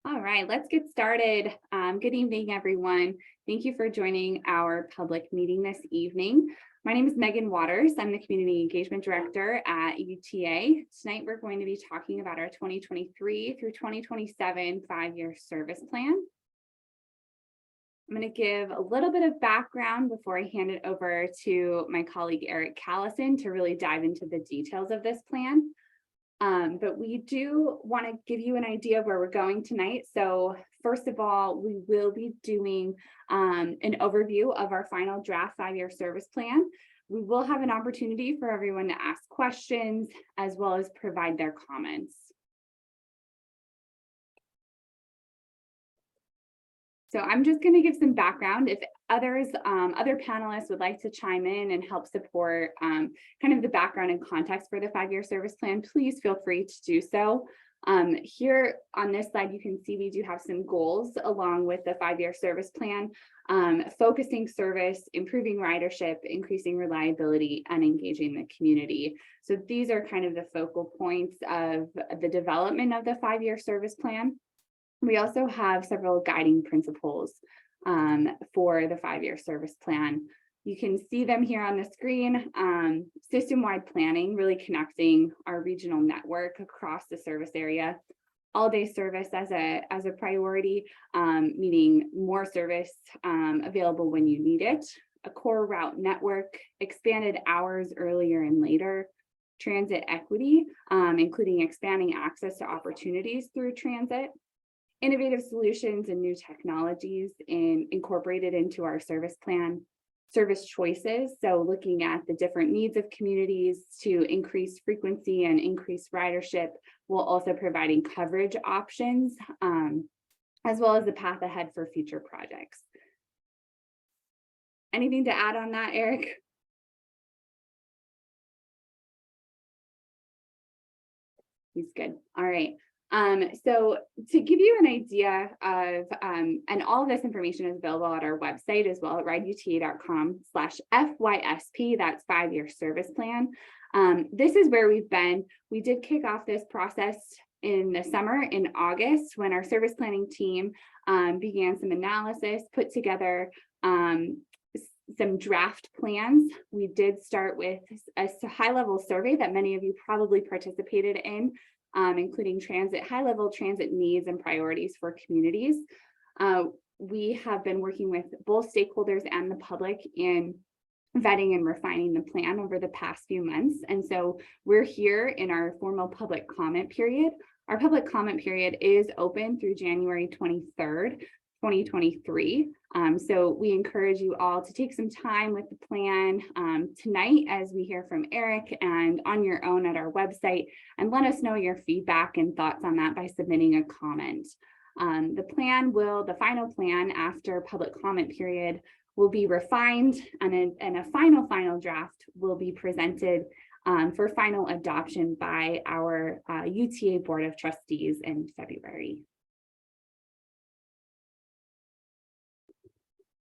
All right, let's get started. Good evening, everyone. Thank you for joining our public meeting this evening. My name is Megan Waters. I'm the Community Engagement Director at UTA. Tonight, we're going to be talking about our 2023 through 2027 5-year service plan. I'm going to give a little bit of background before I hand it over to my colleague, Eric Callison, to really dive into the details of this plan. But we do want to give you an idea of where we're going tonight. So first of all, we will be doing an overview of our final draft 5-year service plan. We will have an opportunity for everyone to ask questions as well as provide their comments. So I'm just going to give some background. If other panelists would like to chime in and help support kind of the background and context for the 5-year service plan, please feel free to do so. Here on this slide, you can see we do have some goals along with the 5-year service plan, focusing service, improving ridership, increasing reliability, and engaging the community. So these are kind of the focal points of the development of the 5-year service plan. We also have several guiding principles for the 5-year service plan. You can see them here on the screen. System-wide planning, really connecting our regional network across the service area. All-day service as a priority, meaning more service available when you need it. A core route network, expanded hours earlier and later. Transit equity, including expanding access to opportunities through transit. Innovative solutions and new technologies incorporated into our service plan. Service choices, so looking at the different needs of communities to increase frequency and increase ridership, while also providing coverage options, as well as the path ahead for future projects. Anything to add on that, Eric? He's good. All right. So to give you an idea of, and all of this information is available at our website as well at rideuta.com/FYSP, that's 5-year service plan. This is where we've been. We did kick off this process in the summer in August when our service planning team began some analysis, put together some draft plans. We did start with a high-level survey that many of you probably participated in, including high-level transit needs and priorities for communities. We have been working with both stakeholders and the public in vetting and refining the plan over the past few months. And so we're here in our formal public comment period. Our public comment period is open through January 23rd, 2023. So we encourage you all to take some time with the plan tonight as we hear from Eric and on your own at our website, and let us know your feedback and thoughts on that by submitting a comment. The final plan after public comment period will be refined, and a final draft will be presented for final adoption by our UTA Board of Trustees in February.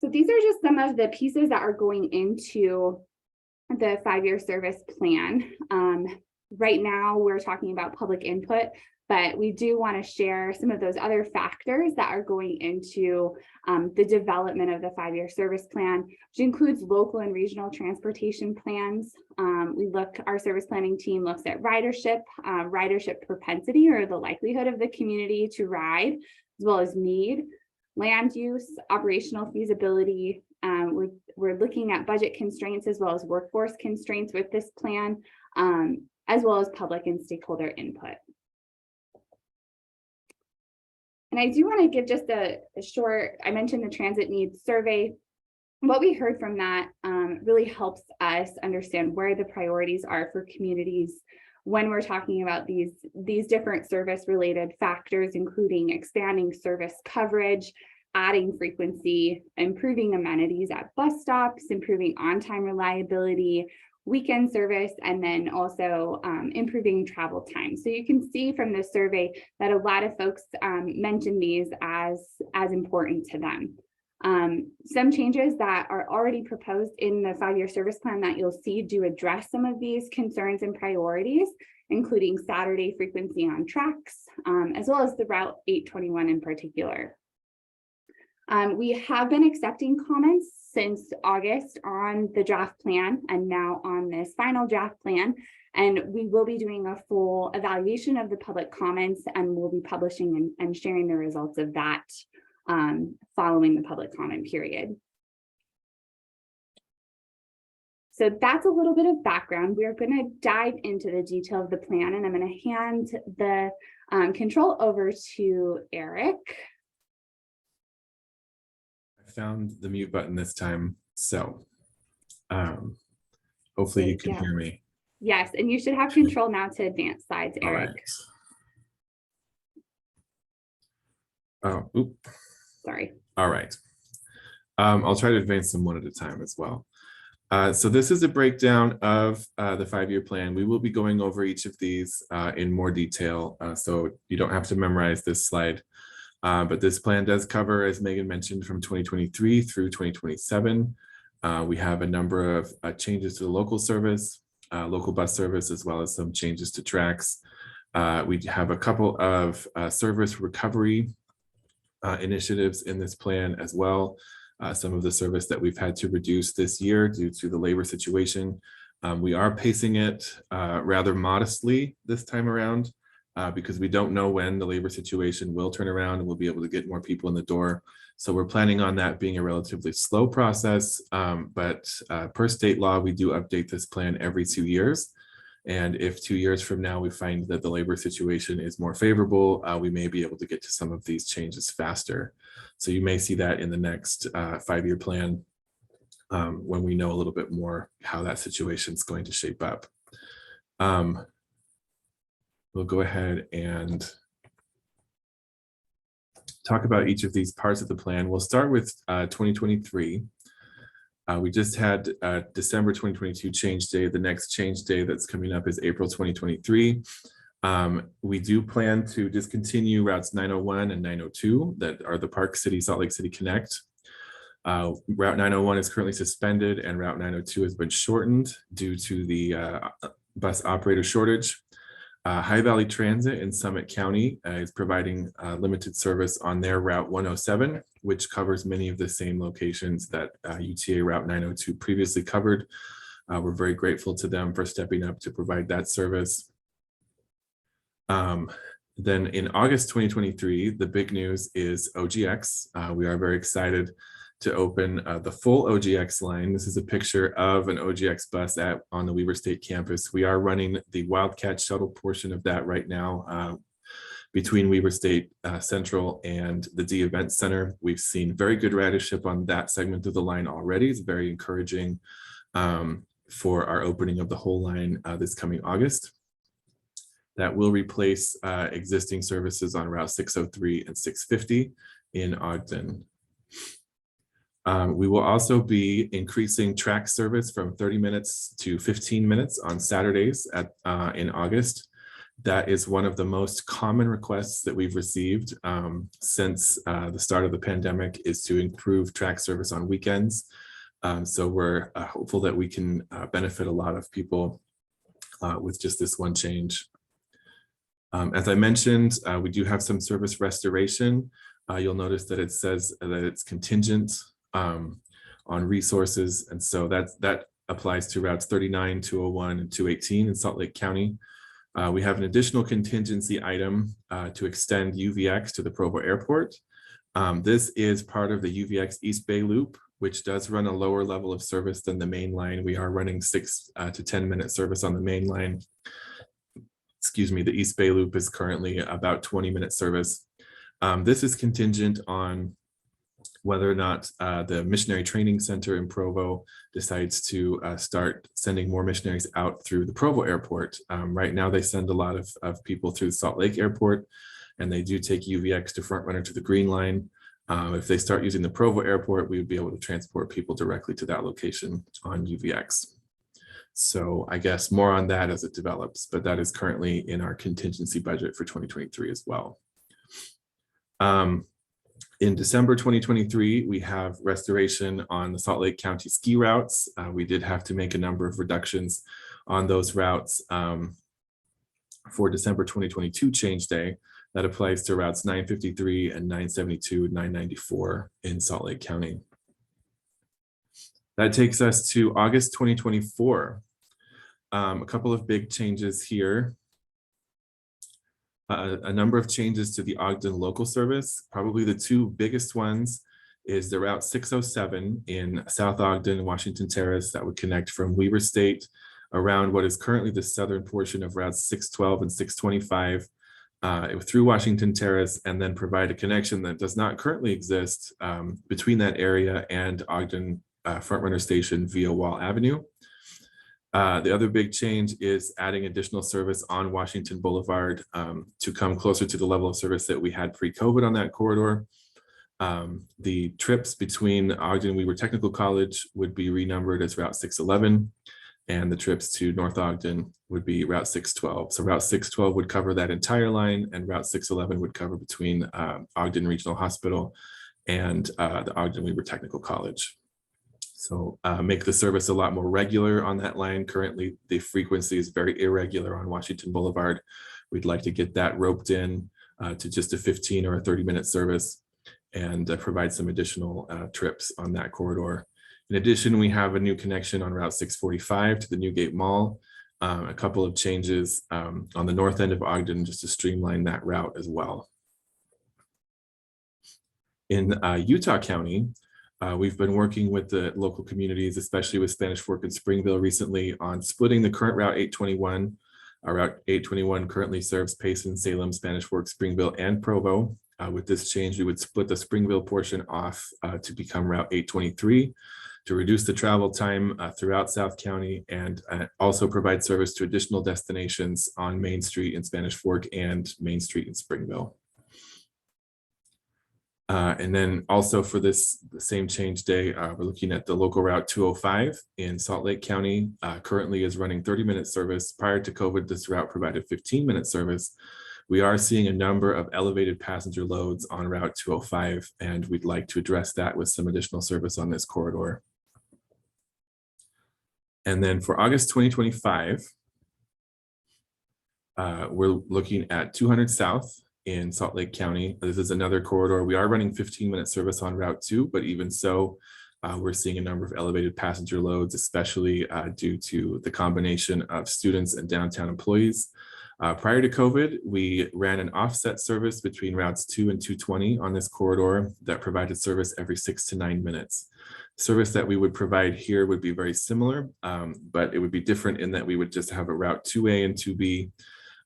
So these are just some of the pieces that are going into the 5-year service plan. Right now, we're talking about public input, but we do want to share some of those other factors that are going into the development of the 5-year service plan, which includes local and regional transportation plans. Our service planning team looks at ridership propensity, or the likelihood of the community to ride, as well as need. Land use, operational feasibility. We're looking at budget constraints as well as workforce constraints with this plan, as well as public and stakeholder input. And I do want to give just a short, I mentioned the transit needs survey. What we heard from that really helps us understand where the priorities are for communities when we're talking about these different service related factors, including expanding service coverage, adding frequency, improving amenities at bus stops, improving on-time reliability, weekend service, and then also improving travel time. So you can see from this survey that a lot of folks mentioned these as important to them. Some changes that are already proposed in the 5-year service plan that you'll see do address some of these concerns and priorities, including Saturday frequency on TRAX, as well as the Route 821 in particular. We have been accepting comments since August on the draft plan and now on this final draft plan. And we will be doing a full evaluation of the public comments, and we'll be publishing and sharing the results of that following the public comment period. So that's a little bit of background. We're going to dive into the detail of the plan, and I'm going to hand the control over to Eric. I found the mute button this time, so hopefully you can hear me. Yes, and you should have control now to advance slides, Eric. All right. Oh, oops. Sorry. All right. I'll try to advance them one at a time as well. So this is a breakdown of the 5-year plan. We will be going over each of these in more detail, so you don't have to memorize this slide. But this plan does cover, as Megan mentioned, from 2023 through 2027. We have a number of changes to the local service, local bus service, as well as some changes to TRAX. We have a couple of service recovery initiatives in this plan as well. Some of the service that we've had to reduce this year due to the labor situation. We are pacing it rather modestly this time around because we don't know when the labor situation will turn around and we'll be able to get more people in the door. So we're planning on that being a relatively slow process, but per state law, we do update this plan every 2 years. And if 2 years from now, we find that the labor situation is more favorable, we may be able to get to some of these changes faster. So you may see that in the next 5-year plan when we know a little bit more how that situation is going to shape up. We'll go ahead and talk about each of these parts of the plan. We'll start with 2023. We just had December 2022 change day. The next change day that's coming up is April 2023. We do plan to discontinue routes 901 and 902 that are the Park City, Salt Lake City Connect. Route 901 is currently suspended and Route 902 has been shortened due to the bus operator shortage. High Valley Transit in Summit County is providing limited service on their Route 107, which covers many of the same locations that UTA Route 902 previously covered. We're very grateful to them for stepping up to provide that service. Then in August 2023, the big news is OGX. We are very excited to open the full OGX line. This is a picture of an OGX bus on the Weber State campus. We are running the Wildcat shuttle portion of that right now between Weber State Central and the D Event Center. We've seen very good ridership on that segment of the line already. It's very encouraging for our opening of the whole line this coming August. That will replace existing services on Route 603 and 650 in Ogden. We will also be increasing TRAX service from 30 minutes to 15 minutes on Saturdays in August. That is one of the most common requests that we've received since the start of the pandemic, is to improve TRAX service on weekends. So we're hopeful that we can benefit a lot of people with just this one change. As I mentioned, we do have some service restoration. You'll notice that it says that it's contingent on resources. And so that applies to routes 39, 201, and 218 in Salt Lake County. We have an additional contingency item to extend UVX to the Provo Airport. This is part of the UVX East Bay Loop, which does run a lower level of service than the main line. We are running 6 to 10 minute service on the main line. Excuse me, the East Bay Loop is currently about 20-minute service. This is contingent on whether or not the Missionary Training Center in Provo decides to start sending more missionaries out through the Provo Airport. Right now, they send a lot of people through Salt Lake Airport, and they do take UVX to Front Runner to the Green Line. If they start using the Provo Airport, we would be able to transport people directly to that location on UVX. So I guess more on that as it develops, but that is currently in our contingency budget for 2023 as well. In December 2023, we have restoration on the Salt Lake County ski routes. We did have to make a number of reductions on those routes for December 2022 change day. That applies to routes 953 and 972 and 994 in Salt Lake County. That takes us to August 2024. A couple of big changes here. A number of changes to the Ogden Local service. Probably the two biggest ones is the Route 607 in South Ogden, Washington Terrace, that would connect from Weber State around what is currently the southern portion of routes 612 and 625 through Washington Terrace, and then provide a connection that does not currently exist between that area and Ogden Frontrunner Station via Wall Avenue. The other big change is adding additional service on Washington Boulevard to come closer to the level of service that we had pre-COVID on that corridor. The trips between Ogden and Weber Technical College would be renumbered as Route 611, and the trips to North Ogden would be Route 612. So Route 612 would cover that entire line, and Route 611 would cover between Ogden Regional Hospital and the Ogden Weber Technical College. So make the service a lot more regular on that line. Currently, the frequency is very irregular on Washington Boulevard. We'd like to get that roped in to just a 15 or a 30-minute service and provide some additional trips on that corridor. In addition, we have a new connection on Route 645 to the Newgate Mall. A couple of changes on the north end of Ogden just to streamline that route as well. In Utah County, we've been working with the local communities, especially with Spanish Fork and Springville recently, on splitting the current Route 821. Route 821 currently serves Payson, Salem, Spanish Fork, Springville, and Provo. With this change, we would split the Springville portion off to become Route 823 to reduce the travel time throughout South County, and also provide service to additional destinations on Main Street in Spanish Fork and Main Street in Springville. And then also for the same change day, we're looking at the local Route 205 in Salt Lake County. Currently is running 30-minute service. Prior to COVID, this route provided 15-minute service. We are seeing a number of elevated passenger loads on Route 205, and we'd like to address that with some additional service on this corridor. And then for August 2025, we're looking at 200 South in Salt Lake County. This is another corridor. We are running 15-minute service on Route 2, but even so, we're seeing a number of elevated passenger loads, especially due to the combination of students and downtown employees. Prior to COVID, we ran an offset service between routes 2 and 220 on this corridor that provided service every 6 to 9 minutes. Service that we would provide here would be very similar, but it would be different in that we would just have a Route 2A and 2B.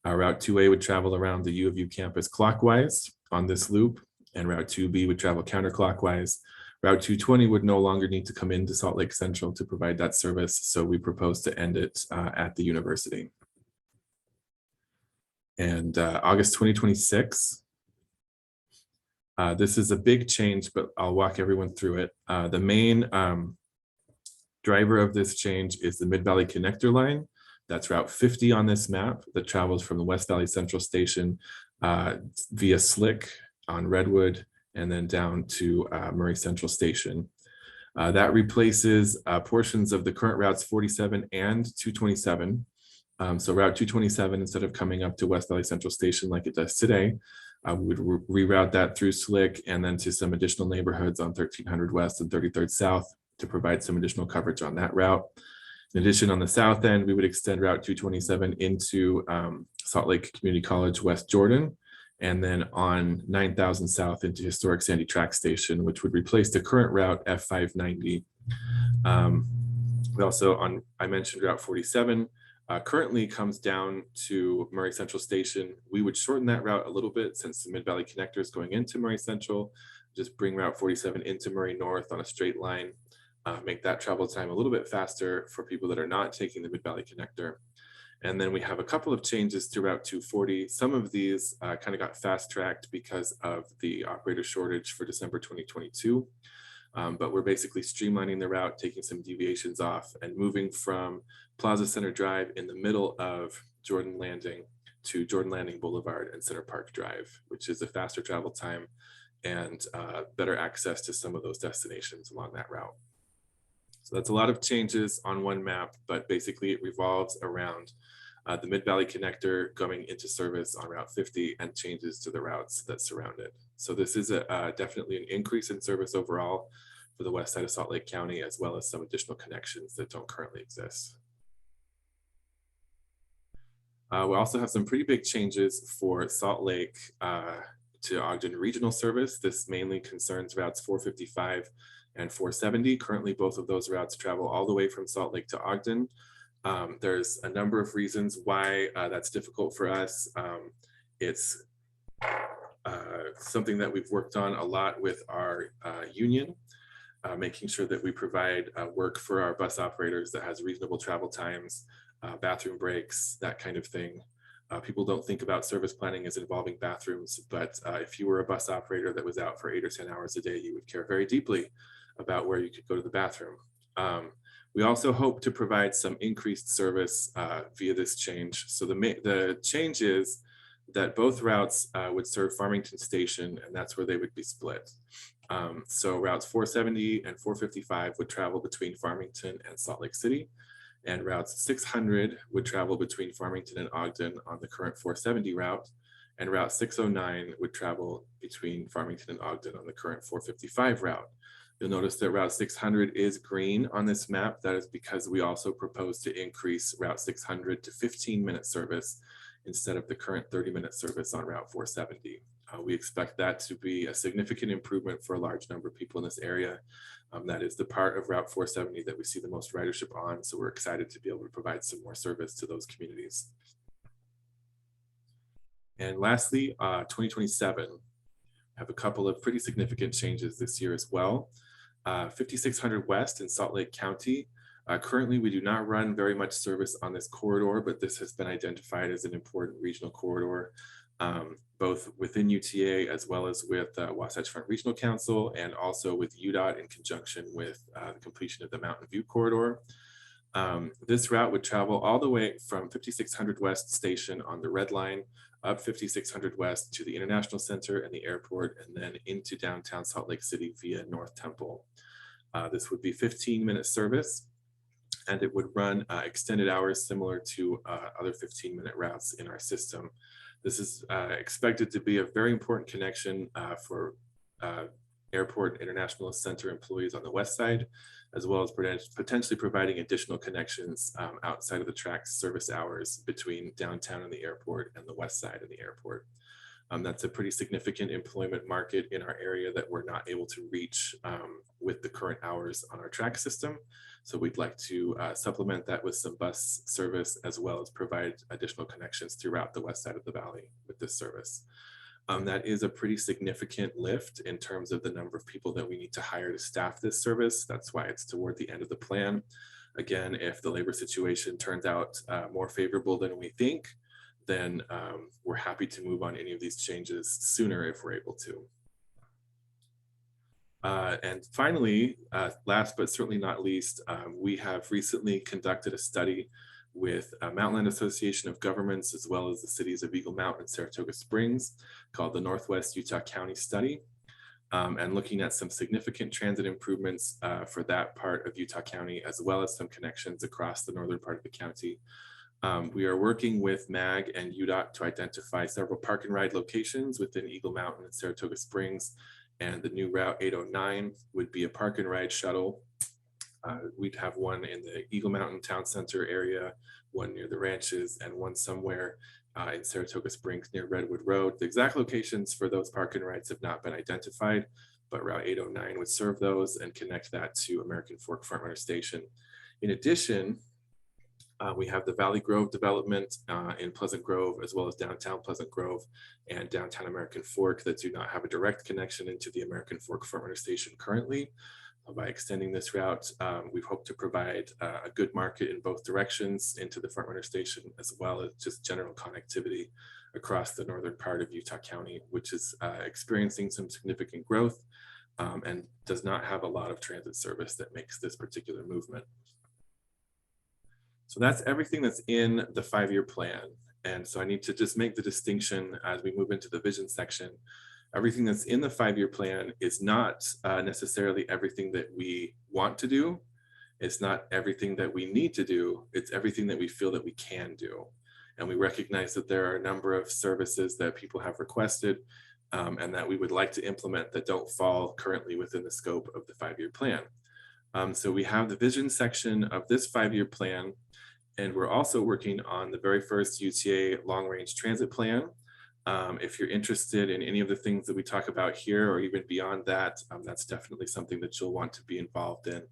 Route 2A would travel around the U of U campus clockwise on this loop, and Route 2B would travel counterclockwise. Route 220 would no longer need to come into Salt Lake Central to provide that service, so we propose to end it at the university. And August 2026, this is a big change, but I'll walk everyone through it. The main driver of this change is the Mid-Valley Connector line. That's Route 50 on this map that travels from the West Valley Central Station via Slick on Redwood and then down to Murray Central Station. That replaces portions of the current routes 47 and 227. So Route 227, instead of coming up to West Valley Central Station like it does today, we would reroute that through Slick and then to some additional neighborhoods on 1300 West and 33rd South to provide some additional coverage on that route. In addition, on the south end, we would extend Route 227 into Salt Lake Community College, West Jordan, and then on 9000 South into historic Sandy TRAX Station, which would replace the current route F590. We also, I mentioned Route 47, currently comes down to Murray Central Station. We would shorten that route a little bit since the Mid-Valley Connector is going into Murray Central, just bring Route 47 into Murray North on a straight line. Make that travel time a little bit faster for people that are not taking the Mid-Valley Connector. And then we have a couple of changes to Route 240. Some of these kind of got fast-tracked because of the operator shortage for December 2022. But we're basically streamlining the route, taking some deviations off and moving from Plaza Center Drive in the middle of Jordan Landing to Jordan Landing Boulevard and Center Park Drive, which is a faster travel time and better access to some of those destinations along that route. So that's a lot of changes on one map, but basically it revolves around the Mid-Valley Connector going into service on Route 50 and changes to the routes that surround it. So this is definitely an increase in service overall for the west side of Salt Lake County, as well as some additional connections that don't currently exist. We also have some pretty big changes for Salt Lake to Ogden Regional service. This mainly concerns routes 455 and 470. Currently, both of those routes travel all the way from Salt Lake to Ogden. There's a number of reasons why that's difficult for us. It's something that we've worked on a lot with our union, making sure that we provide work for our bus operators that has reasonable travel times, bathroom breaks, that kind of thing. People don't think about service planning as involving bathrooms, but if you were a bus operator that was out for 8 or 10 hours a day, you would care very deeply about where you could go to the bathroom. We also hope to provide some increased service via this change. So the change is that both routes would serve Farmington Station, and that's where they would be split. So routes 470 and 455 would travel between Farmington and Salt Lake City, and routes 600 would travel between Farmington and Ogden on the current 470 route, and route 609 would travel between Farmington and Ogden on the current 455 route. You'll notice that route 600 is green on this map. That is because we also propose to increase route 600 to 15-minute service instead of the current 30-minute service on route 470. We expect that to be a significant improvement for a large number of people in this area. That is the part of Route 470 that we see the most ridership on, so we're excited to be able to provide some more service to those communities. And lastly, 2027, have a couple of pretty significant changes this year as well. 5600 West in Salt Lake County. Currently, we do not run very much service on this corridor, but this has been identified as an important regional corridor, both within UTA as well as with Wasatch Front Regional Council, and also with UDOT in conjunction with the completion of the Mountain View corridor. This route would travel all the way from 5600 West Station on the Red Line up 5600 West to the International Center and the airport, and then into downtown Salt Lake City via North Temple. This would be 15-minute service, and it would run extended hours similar to other 15-minute routes in our system. This is expected to be a very important connection for Airport International Center employees on the west side, as well as potentially providing additional connections outside of the TRAX service hours between downtown and the airport and the west side of the airport. That's a pretty significant employment market in our area that we're not able to reach with the current hours on our TRAX system. So we'd like to supplement that with some bus service, as well as provide additional connections throughout the west side of the valley with this service. That is a pretty significant lift in terms of the number of people that we need to hire to staff this service. That's why it's toward the end of the plan. Again, if the labor situation turns out more favorable than we think, then we're happy to move on any of these changes sooner if we're able to. And finally, last but certainly not least, we have recently conducted a study with Mountainland Association of Governments, as well as the cities of Eagle Mountain and Saratoga Springs, called the Northwest Utah County Study, and looking at some significant transit improvements for that part of Utah County, as well as some connections across the northern part of the county. We are working with MAG and UDOT to identify several park and ride locations within Eagle Mountain and Saratoga Springs, and the new Route 809 would be a park and ride shuttle. We'd have one in the Eagle Mountain Town Center area, one near the ranches, and one somewhere in Saratoga Springs near Redwood Road. The exact locations for those park and rides have not been identified, but Route 809 would serve those and connect that to American Fork Front Runner Station. In addition, we have the Valley Grove development in Pleasant Grove, as well as downtown Pleasant Grove and downtown American Fork that do not have a direct connection into the American Fork Front Runner Station currently. By extending this route, we hope to provide a good market in both directions into the Front Runner Station, as well as just general connectivity across the northern part of Utah County, which is experiencing some significant growth and does not have a lot of transit service that makes this particular movement. So that's everything that's in the 5-year plan. And so I need to just make the distinction as we move into the vision section Everything that's in the 5-year plan is not necessarily everything that we want to do. It's not everything that we need to do. It's everything that we feel that we can do. And we recognize that there are a number of services that people have requested and that we would like to implement that don't fall currently within the scope of the 5-year plan. So we have the vision section of this 5-year plan, and we're also working on the very first UTA long-range transit plan. If you're interested in any of the things that we talk about here, or even beyond that, that's definitely something that you'll want to be involved in.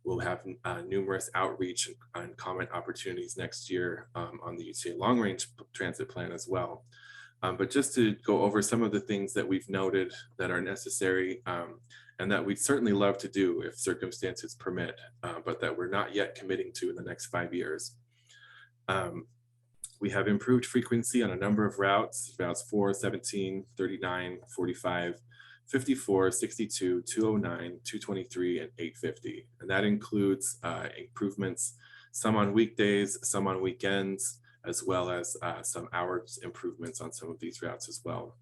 We'll have numerous outreach and comment opportunities next year on the UTA long-range transit plan as well. But just to go over some of the things that we've noted that are necessary and that we'd certainly love to do if circumstances permit, but that we're not yet committing to in the next 5 years. We have improved frequency on a number of routes, routes 4, 17, 39, 45, 54, 62, 209, 223, and 850. And that includes improvements, some on weekdays, some on weekends, as well as some hours improvements on some of these routes as well.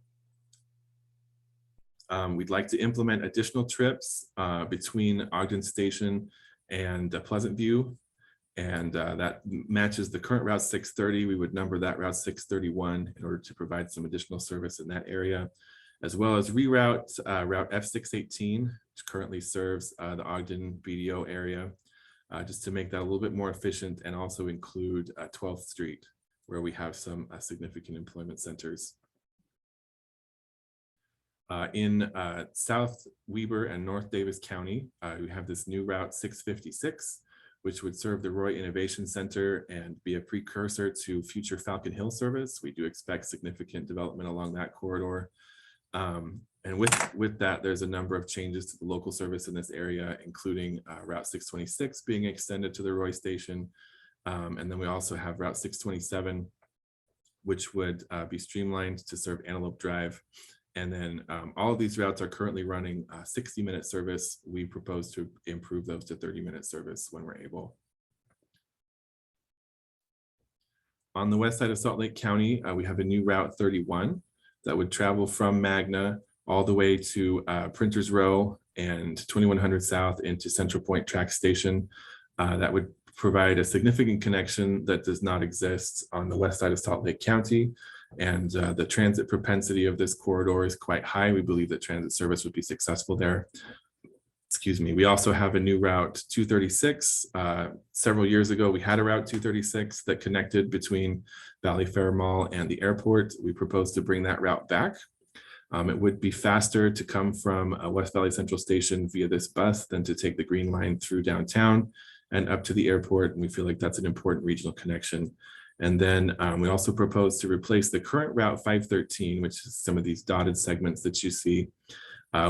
We'd like to implement additional trips between Ogden Station and Pleasant View. And that matches the current Route 630. We would number that Route 631 in order to provide some additional service in that area, as well as reroute Route F618, which currently serves the Ogden BDO area, just to make that a little bit more efficient, and also include 12th Street, where we have some significant employment centers. In South Weber and North Davis County, we have this new Route 656, which would serve the Roy Innovation Center and be a precursor to future Falcon Hill service. We do expect significant development along that corridor. And with that, there's a number of changes to the local service in this area, including Route 626 being extended to the Roy Station. And then we also have Route 627, which would be streamlined to serve Antelope Drive. And then all of these routes are currently running 60-minute service. We propose to improve those to 30-minute service when we're able. On the west side of Salt Lake County, we have a new Route 31 that would travel from Magna all the way to Printers Row and 2100 South into Central Point TRAX station. That would provide a significant connection that does not exist on the west side of Salt Lake County. And the transit propensity of this corridor is quite high. We believe that transit service would be successful there. Excuse me. We also have a new Route 236. Several years ago, we had a Route 236 that connected between Valley Fair Mall and the airport. We propose to bring that route back. It would be faster to come from West Valley Central Station via this bus than to take the Green Line through downtown and up to the airport. And we feel like that's an important regional connection. And then we also propose to replace the current Route 513, which is some of these dotted segments that you see,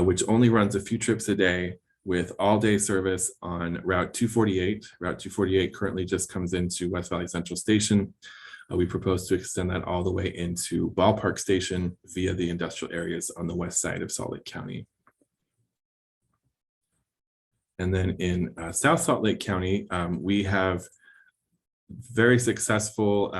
which only runs a few trips a day, with all-day service on Route 248. Route 248 currently just comes into West Valley Central Station. We propose to extend that all the way into Ballpark Station via the industrial areas on the west side of Salt Lake County. And then in South Salt Lake County, we have very successful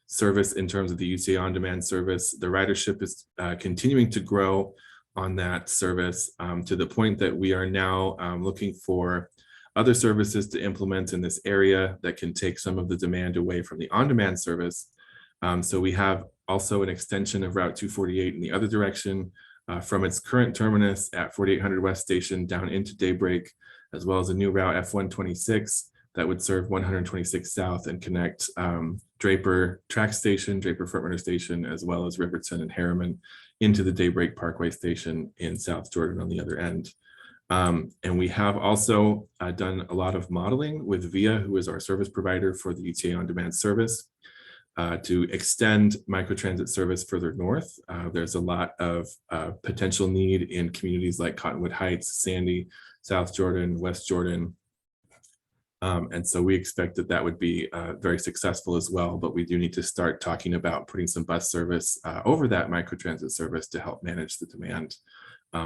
service in terms of the UTA On Demand service. The ridership is continuing to grow on that service to the point that we are now looking for other services to implement in this area that can take some of the demand away from the on-demand service. So we have also an extension of Route 248 in the other direction from its current terminus at 4800 West Station down into Daybreak, as well as a new Route F126 that would serve 126 South and connect Draper TRAX Station, Draper Frontrunner Station, as well as Riverton and Harriman into the Daybreak Parkway Station in South Jordan on the other end. And we have also done a lot of modeling with VIA, who is our service provider for the UTA On Demand service, to extend microtransit service further north. There's a lot of potential need in communities like Cottonwood Heights, Sandy, South Jordan, West Jordan. And so we expect that that would be very successful as well, but we do need to start talking about putting some bus service over that microtransit service to help manage the demand,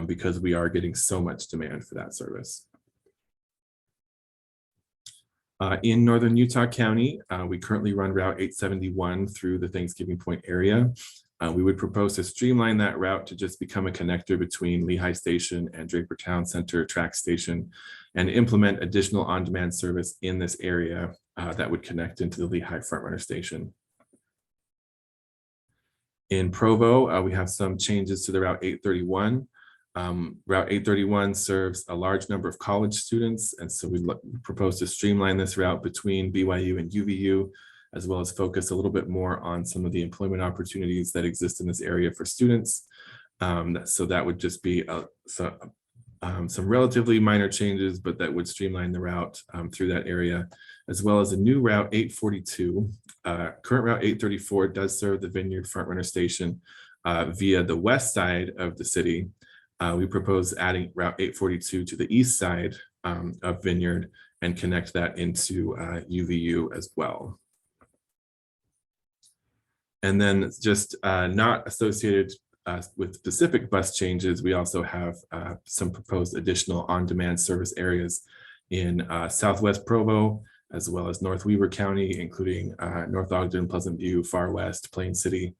because we are getting so much demand for that service. In northern Utah County, we currently run Route 871 through the Thanksgiving Point area. We would propose to streamline that route to just become a connector between Lehigh Station and Draper Town Center TRAX station, and implement additional on-demand service in this area that would connect into the Lehigh Frontrunner station. In Provo, we have some changes to the Route 831. Route 831 serves a large number of college students, and so we propose to streamline this route between BYU and UVU, as well as focus a little bit more on some of the employment opportunities that exist in this area for students. So that would just be some relatively minor changes, but that would streamline the route through that area, as well as a new Route 842. Current Route 834 does serve the Vineyard Frontrunner station via the west side of the city. We propose adding Route 842 to the east side of Vineyard and connect that into UVU as well. And then just not associated with specific bus changes, we also have some proposed additional on-demand service areas in Southwest Provo, as well as North Weber County, including North Ogden, Pleasant View, Far West, Plain City.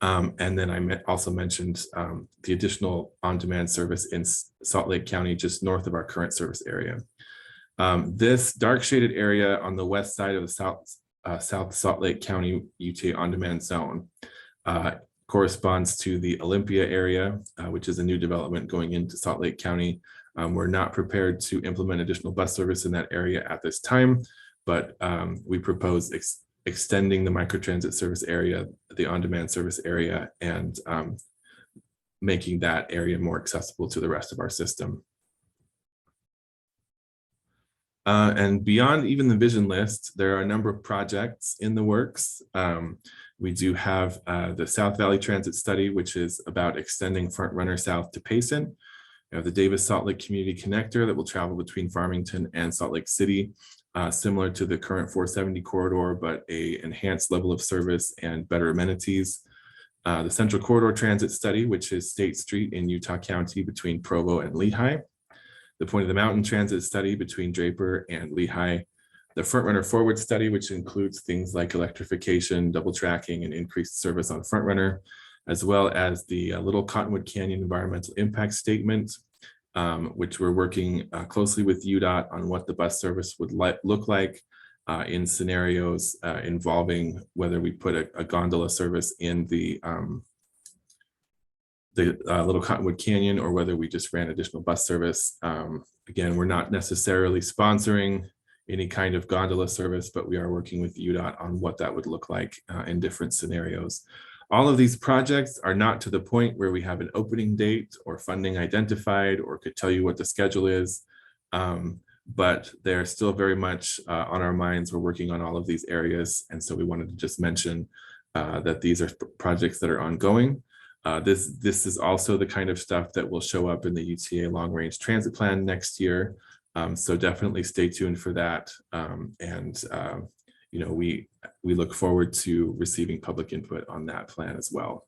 And then I also mentioned the additional on-demand service in Salt Lake County, just north of our current service area. This dark shaded area on the west side of the South Salt Lake County UTA On Demand zone corresponds to the Olympia area, which is a new development going into Salt Lake County. We're not prepared to implement additional bus service in that area at this time, but we propose extending the microtransit service area, the on-demand service area, and making that area more accessible to the rest of our system. And beyond even the vision list, there are a number of projects in the works. We do have the South Valley Transit Study, which is about extending Frontrunner south to Payson. We have the Davis Salt Lake Community Connector that will travel between Farmington and Salt Lake City, similar to the current 470 corridor, but an enhanced level of service and better amenities. The Central Corridor Transit Study, which is State Street in Utah County between Provo and Lehigh. The Point of the Mountain Transit Study between Draper and Lehigh. The Frontrunner Forward Study, which includes things like electrification, double tracking, and increased service on Frontrunner, as well as the Little Cottonwood Canyon Environmental Impact Statement, which we're working closely with UDOT on what the bus service would look like in scenarios involving whether we put a gondola service in the Little Cottonwood Canyon or whether we just ran additional bus service. Again, we're not necessarily sponsoring any kind of gondola service, but we are working with UDOT on what that would look like in different scenarios. All of these projects are not to the point where we have an opening date or funding identified or could tell you what the schedule is, but they're still very much on our minds. We're working on all of these areas. And so we wanted to just mention that these are projects that are ongoing. This is also the kind of stuff that will show up in the UTA Long Range Transit Plan next year. So definitely stay tuned for that. You know, we look forward to receiving public input on that plan as well.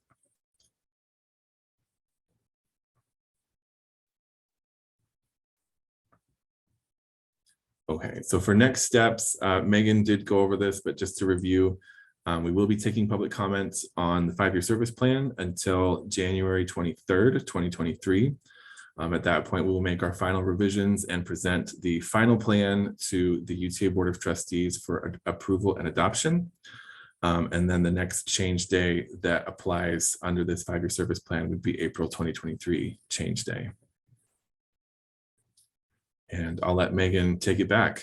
Okay, so for next steps, Megan did go over this, but just to review, we will be taking public comments on the 5-year service plan until January 23rd, 2023. At that point, we will make our final revisions and present the final plan to the UTA Board of Trustees for approval and adoption. And then the next change day that applies under this 5-year service plan would be April 2023 change day. And I'll let Megan take it back.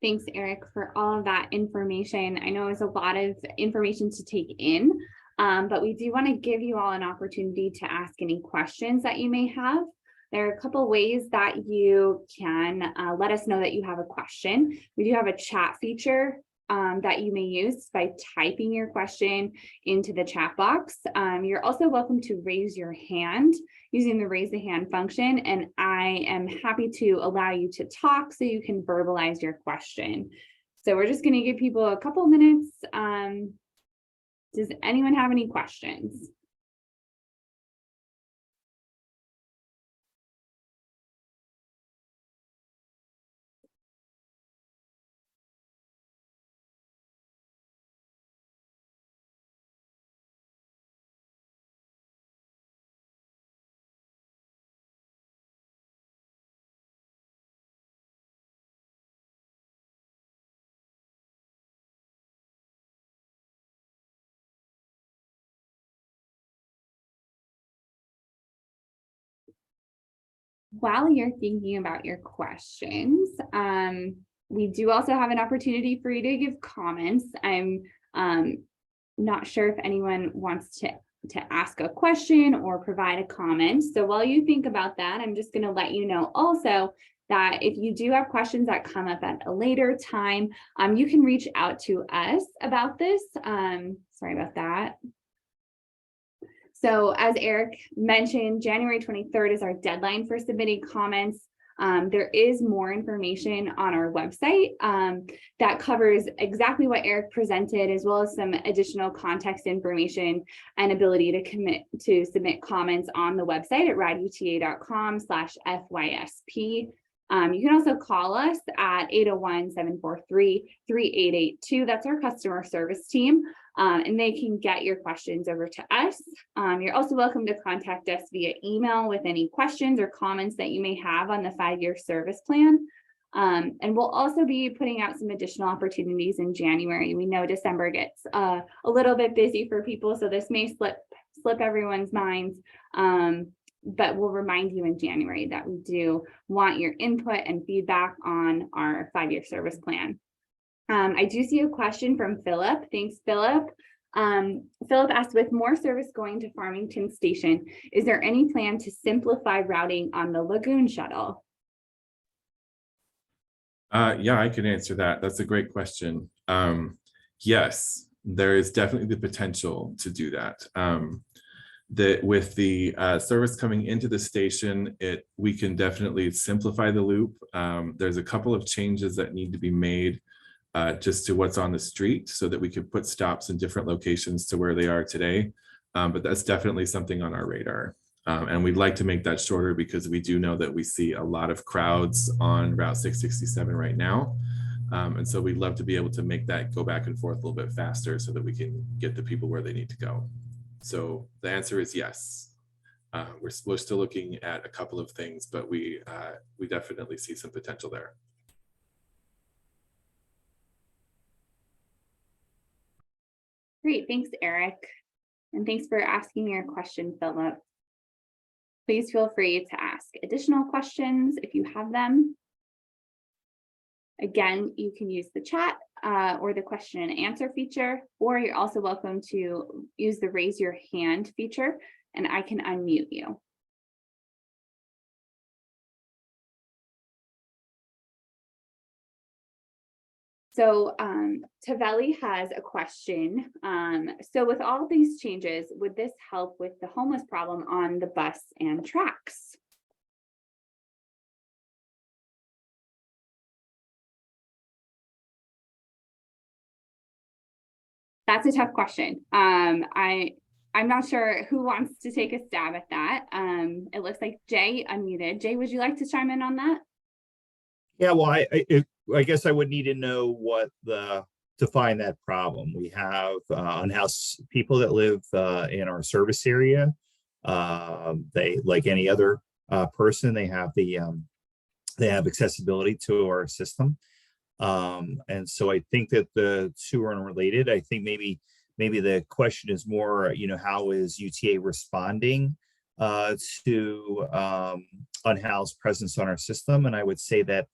Thanks, Eric, for all of that information. I know it's a lot of information to take in, but we do want to give you all an opportunity to ask any questions that you may have. There are a couple ways that you can let us know that you have a question. We do have a chat feature that you may use by typing your question into the chat box. You're also welcome to raise your hand using the raise the hand function, and I am happy to allow you to talk so you can verbalize your question. So we're just going to give people a couple minutes. Does anyone have any questions? While you're thinking about your questions, we do also have an opportunity for you to give comments. I'm not sure if anyone wants to ask a question or provide a comment. So while you think about that, I'm just going to let you know also that if you do have questions that come up at a later time, you can reach out to us about this. Sorry about that. So as Eric mentioned, January 23rd is our deadline for submitting comments. There is more information on our website that covers exactly what Eric presented, as well as some additional context information and ability to submit comments on the website at raduta.com/FYSP. You can also call us at 801-743-3882. That's our customer service team. And they can get your questions over to us. You're also welcome to contact us via email with any questions or comments that you may have on the 5-year service plan. And we'll also be putting out some additional opportunities in January. We know December gets a little bit busy for people, so this may slip everyone's minds. But we'll remind you in January that we do want your input and feedback on our 5-year service plan. I do see a question from Philip. Thanks, Philip. Philip asked, with more service going to Farmington Station, is there any plan to simplify routing on the Lagoon shuttle? Yeah, I can answer that. That's a great question. Yes, there is definitely the potential to do that. With the service coming into the station, we can definitely simplify the loop. There's a couple of changes that need to be made just to what's on the street so that we could put stops in different locations to where they are today. But that's definitely something on our radar. And we'd like to make that shorter because we do know that we see a lot of crowds on Route 667 right now. And so we'd love to be able to make that go back and forth a little bit faster so that we can get the people where they need to go. So the answer is yes. We're still looking at a couple of things, but we definitely see some potential there. Great, thanks, Eric. And thanks for asking your question, Philip. Please feel free to ask additional questions if you have them. Again, you can use the chat or the question and answer feature, or you're also welcome to use the raise your hand feature and I can unmute you. So Tavelli has a question. So with all these changes, would this help with the homeless problem on the bus and TRAX? That's a tough question. I'm not sure who wants to take a stab at that. It looks like Jay unmuted. Jay, would you like to chime in on that? Yeah, well, I guess I would need to know what to find that problem. We have unhoused people that live in our service area. They, like any other person, they have accessibility to our system. And so I think that the two are unrelated. I think maybe the question is more, how is UTA responding to unhoused presence on our system? And I would say that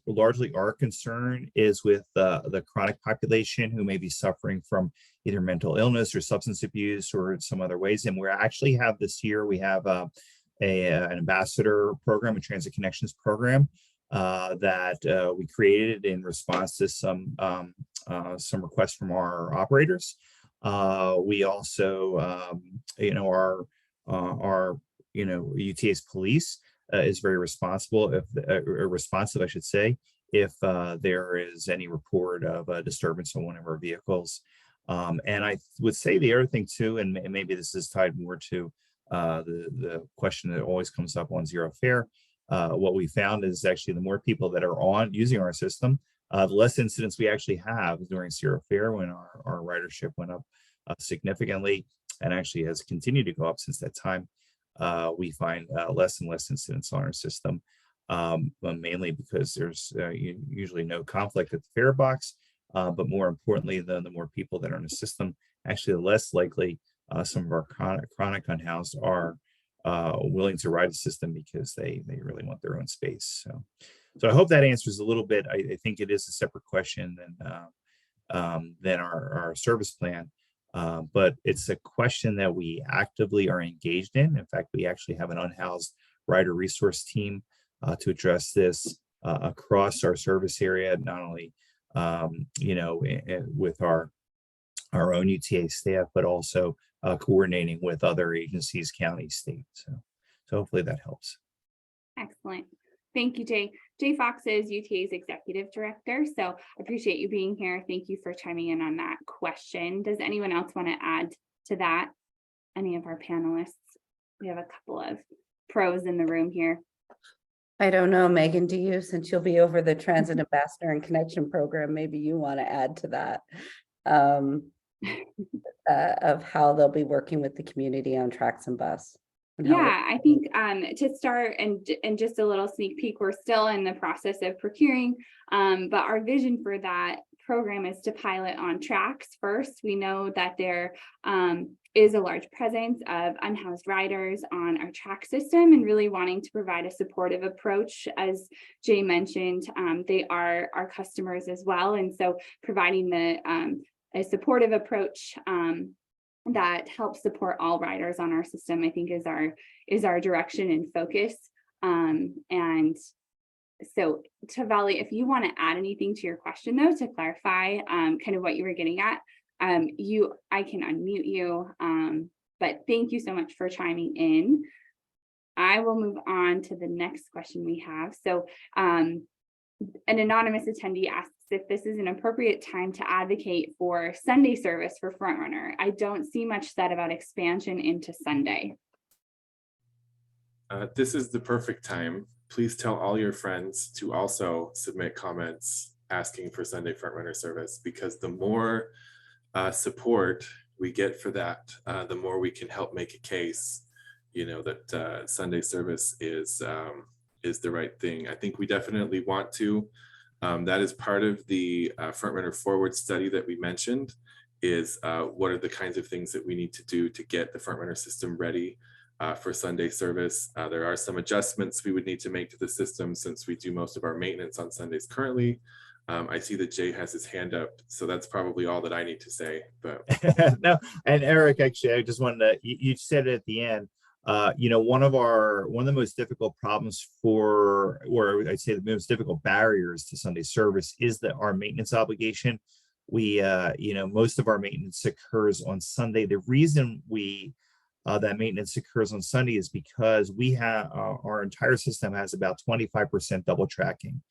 largely our concern is with the chronic population who may be suffering from either mental illness or substance abuse or some other ways. And we actually have this year, we have an ambassador program, a transit connections program that we created in response to some requests from our operators. We also, our UTA's police is very responsive, I should say, if there is any report of a disturbance on one of our vehicles. And I would say the other thing too, and maybe this is tied more to the question that always comes up on zero fare. What we found is actually the more people that are using our system, the less incidents we actually have during zero fare when our ridership went up significantly, and actually has continued to go up since that time. We find less and less incidents on our system, mainly because there's usually no conflict at the fare box, but more importantly, the more people that are in the system, actually the less likely some of our chronic unhoused are willing to ride the system because they really want their own space. So I hope that answers a little bit. I think it is a separate question than our service plan. But it's a question that we actively are engaged in. In fact, we actually have an unhoused rider resource team to address this across our service area, not only with our own UTA staff, but also coordinating with other agencies, counties, states. So hopefully that helps. Excellent. Thank you, Jay. Jay Fox is UTA's executive director. So I appreciate you being here. Thank you for chiming in on that question. Does anyone else want to add to that? Any of our panelists? We have a couple of pros in the room here. I don't know, Megan, do you, since you'll be over the Transit Ambassador and Connection Program, maybe you want to add to that of how they'll be working with the community on TRAX and bus. Yeah, I think to start and just a little sneak peek, we're still in the process of procuring, but our vision for that program is to pilot on TRAX first. We know that there is a large presence of unhoused riders on our TRAX system, and really wanting to provide a supportive approach. As Jay mentioned, they are our customers as well, and so providing a supportive approach that helps support all riders on our system, I think is our direction and focus. And so Tavali, if you want to add anything to your question though, to clarify kind of what you were getting at, I can unmute you, but thank you so much for chiming in. I will move on to the next question we have. So an anonymous attendee asks if this is an appropriate time to advocate for Sunday service for Frontrunner. I don't see much said about expansion into Sunday. This is the perfect time. Please tell all your friends to also submit comments asking for Sunday Frontrunner service, because the more support we get for that, the more we can help make a case, that Sunday service is the right thing. I think we definitely want to. That is part of the Frontrunner Forward study that we mentioned, is what are the kinds of things that we need to do to get the Frontrunner system ready for Sunday service. There are some adjustments we would need to make to the system since we do most of our maintenance on Sundays currently. I see that Jay has his hand up, so that's probably all that I need to say. But no, and Eric, actually, I just wanted to, you said it at the end. One of the most difficult problems or I'd say the most difficult barriers to Sunday service is that our maintenance obligation. We, most of our maintenance occurs on Sunday. The reason that maintenance occurs on Sunday is because we have our entire system has about 25% double tracking,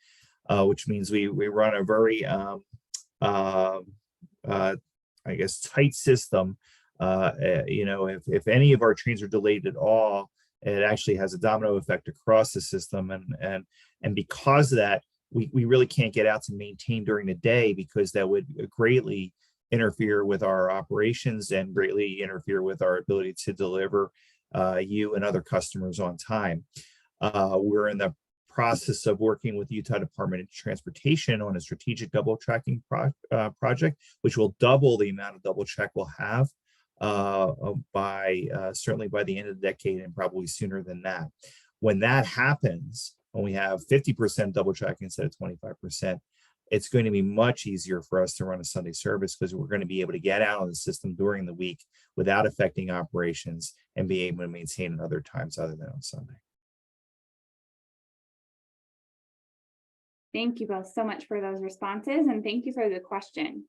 which means we run a very, I guess, tight system. If any of our trains are delayed at all, it actually has a domino effect across the system, and because of that, we really can't get out to maintain during the day, because that would greatly interfere with our operations and greatly interfere with our ability to deliver you and other customers on time. We're in the process of working with the Utah Department of Transportation on a strategic double tracking project, which will double the amount of double check we'll have certainly by the end of the decade, and probably sooner than that. When that happens, when we have 50% double tracking instead of 25%, it's going to be much easier for us to run a Sunday service, because we're going to be able to get out on the system during the week without affecting operations and be able to maintain at other times other than on Sunday. Thank you both so much for those responses, and thank you for the question.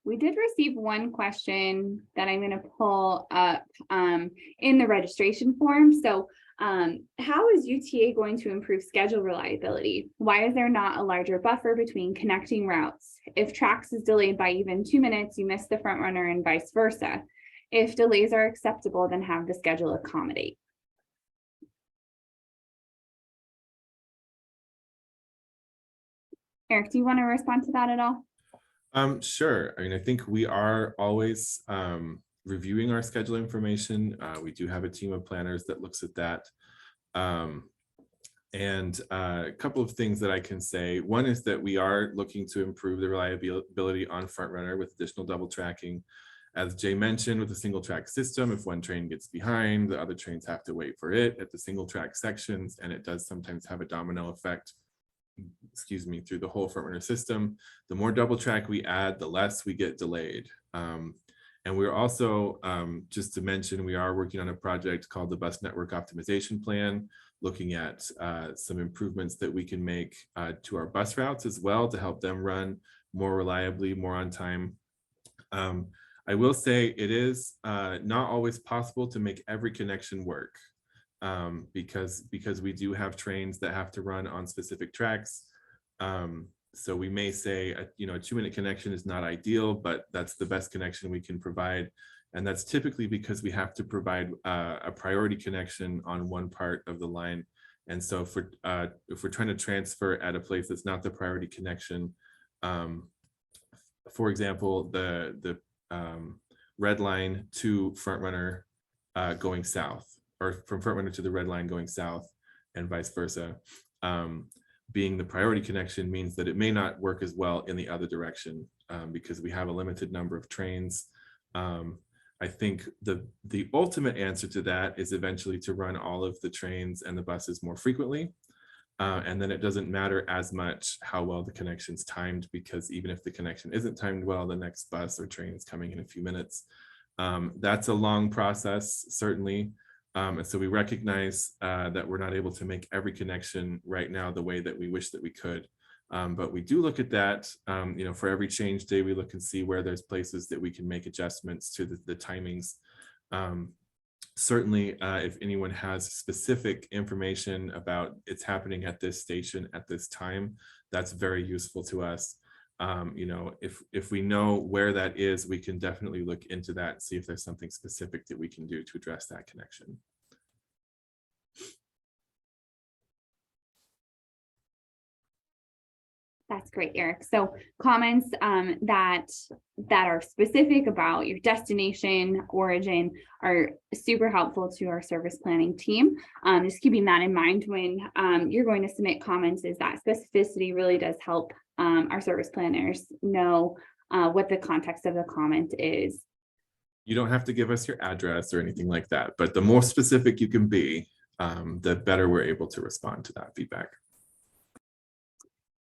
We did receive one question that I'm going to pull up in the registration form. So how is UTA going to improve schedule reliability? Why is there not a larger buffer between connecting routes? If TRAX is delayed by even 2 minutes, you miss the front runner, and vice versa. If delays are acceptable, then have the schedule accommodate. Eric, do you want to respond to that at all? Sure. I mean, I think we are always reviewing our schedule information. We do have a team of planners that looks at that. And a couple of things that I can say. One is that we are looking to improve the reliability on Frontrunner with additional double tracking. As Jay mentioned, with a single track system, if one train gets behind, the other trains have to wait for it at the single track sections, and it does sometimes have a domino effect, excuse me, through the whole front runner system. The more double track we add, the less we get delayed. And we're also, just to mention, we are working on a project called the Bus Network Optimization Plan, looking at some improvements that we can make to our bus routes as well to help them run more reliably, more on time. I will say it is not always possible to make every connection work because we do have trains that have to run on specific tracks. So we may say, a 2-minute connection is not ideal, but that's the best connection we can provide. And that's typically because we have to provide a priority connection on one part of the line. And so if we're trying to transfer at a place that's not the priority connection, for example, the red line to front runner going south, or from front runner to the red line going south, and vice versa. Being the priority connection means that it may not work as well in the other direction because we have a limited number of trains. I think the ultimate answer to that is eventually to run all of the trains and the buses more frequently. And then it doesn't matter as much how well the connection's timed, because even if the connection isn't timed well, the next bus or train is coming in a few minutes. That's a long process, certainly. And so we recognize that we're not able to make every connection right now the way that we wish that we could. But we do look at that, for every change day, we look and see where there's places that we can make adjustments to the timings. Certainly, if anyone has specific information about it's happening at this station at this time, that's very useful to us. If we know where that is, we can definitely look into that and see if there's something specific that we can do to address that connection. That's great, Eric. So comments that are specific about your destination, origin are super helpful to our service planning team. Just keeping that in mind when you're going to submit comments, is that specificity really does help our service planners know what the context of the comment is. You don't have to give us your address or anything like that, but the more specific you can be, the better we're able to respond to that feedback.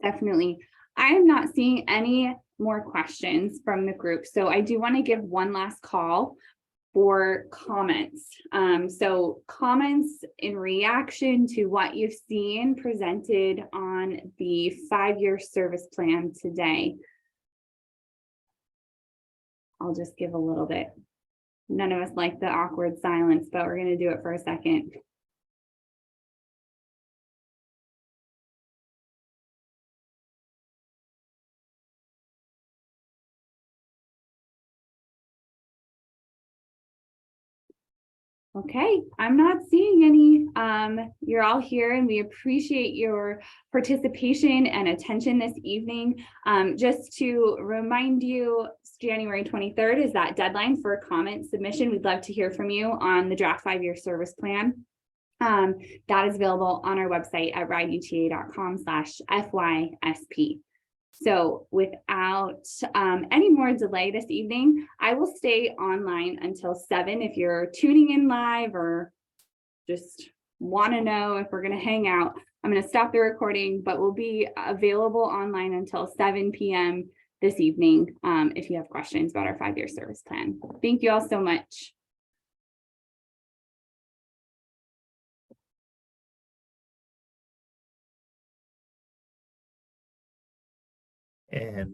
Definitely. I am not seeing any more questions from the group, so I do want to give one last call for comments. So comments in reaction to what you've seen presented on the 5-year service plan today. I'll just give a little bit. None of us like the awkward silence, but we're going to do it for a second. Okay, I'm not seeing any. You're all here and we appreciate your participation and attention this evening. Just to remind you, January 23rd is that deadline for comment submission. We'd love to hear from you on the draft 5-year service plan. That is available on our website at rideuta.com/FYSP. So without any more delay this evening, I will stay online until 7. If you're tuning in live or just want to know if we're going to hang out, I'm going to stop the recording, but we'll be available online until 7 p.m. this evening if you have questions about our 5-year service plan. Thank you all so much. And